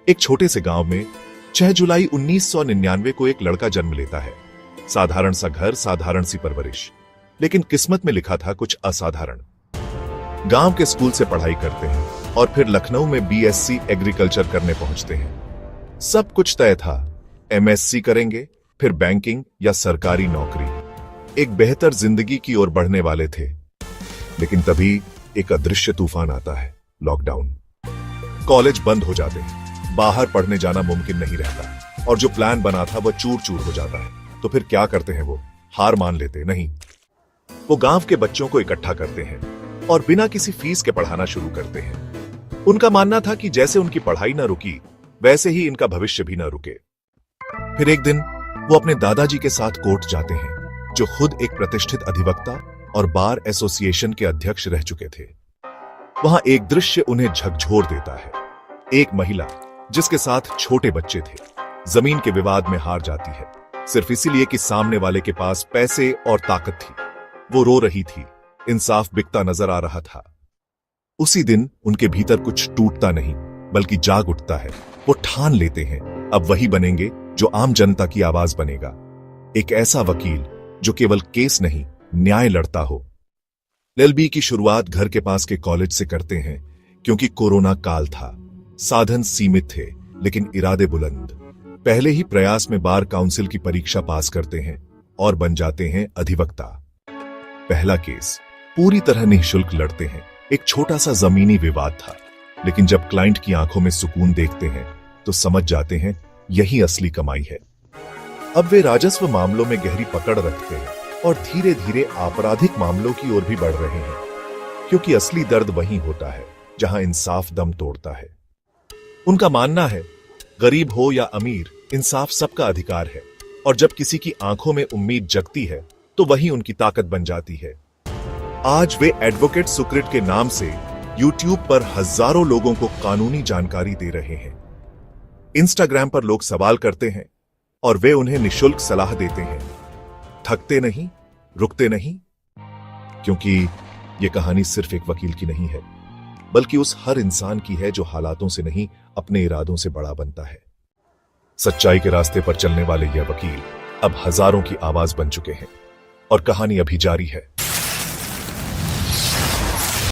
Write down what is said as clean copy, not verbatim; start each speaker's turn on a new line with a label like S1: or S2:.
S1: एक छोटे से गांव में 6 जुलाई 1999 को एक लड़का जन्म लेता है। साधारण सा घर, साधारण सी परवरिश, लेकिन किस्मत में लिखा था कुछ असाधारण। गांव के स्कूल से पढ़ाई करते हैं और फिर लखनऊ में बीएससी एग्रीकल्चर करने पहुंचते हैं। सब कुछ तय था, एमएससी करेंगे, फिर बैंकिंग या सरकारी नौकरी, एक बेहतर जिंदगी की ओर बढ़ने वाले थे। लेकिन तभी एक अदृश्य तूफान आता है, लॉकडाउन। कॉलेज बंद हो जाते हैं, बाहर पढ़ने जाना मुमकिन नहीं रहता और जो प्लान बना था वह चूर चूर हो जाता है। तो फिर क्या करते हैं वो? हार मान लेते नहीं, वो गांव के बच्चों को इकट्ठा करते हैं और बिना किसी फीस के पढ़ाना शुरू करते हैं। उनका मानना था कि जैसे उनकी पढ़ाई ना रुकी, वैसे ही इनका भविष्य भी ना रुके। फिर एक दिन वो अपने दादाजी के साथ कोर्ट जाते हैं, जो खुद एक प्रतिष्ठित अधिवक्ता और बार एसोसिएशन के अध्यक्ष रह चुके थे। वहां एक दृश्य उन्हें झकझोर देता है। एक महिला जिसके साथ छोटे बच्चे थे, जमीन के विवाद में हार जाती है, सिर्फ इसीलिए कि सामने वाले के पास पैसे और ताकत थी। वो रो रही थी, इंसाफ बिकता नजर आ रहा था। उसी दिन उनके भीतर कुछ टूटता नहीं, बल्कि जाग उठता है। वो ठान लेते हैं अब वही बनेंगे जो आम जनता की आवाज बनेगा, एक ऐसा वकील जो केवल केस नहीं, न्याय लड़ता हो। एलएलबी की शुरुआत घर के पास के कॉलेज से करते हैं, क्योंकि कोरोना काल था, साधन सीमित थे, लेकिन इरादे बुलंद। पहले ही प्रयास में बार काउंसिल की परीक्षा पास करते हैं और बन जाते हैं अधिवक्ता। पहला केस पूरी तरह निःशुल्क लड़ते हैं। एक छोटा सा जमीनी विवाद था, लेकिन जब क्लाइंट की आंखों में सुकून देखते हैं तो समझ जाते हैं यही असली कमाई है। अब वे राजस्व मामलों में गहरी पकड़ रखते हैं और धीरे धीरे आपराधिक मामलों की ओर भी बढ़ रहे हैं, क्योंकि असली दर्द वहीं होता है जहां इंसाफ दम तोड़ता है। उनका मानना है, गरीब हो या अमीर, इंसाफ सबका अधिकार है, और जब किसी की आंखों में उम्मीद जगती है तो वही उनकी ताकत बन जाती है। आज वे एडवोकेट सुकृत के नाम से यूट्यूब पर हजारों लोगों को कानूनी जानकारी दे रहे हैं। इंस्टाग्राम पर लोग सवाल करते हैं और वे उन्हें निःशुल्क सलाह देते हैं। थकते नहीं, रुकते नहीं, क्योंकि यह कहानी सिर्फ एक वकील की नहीं है, बल्कि उस हर इंसान की है जो हालातों से नहीं, अपने इरादों से बड़ा बनता है। सच्चाई के रास्ते पर चलने वाले यह वकील अब हजारों की आवाज बन चुके हैं और कहानी अभी जारी है।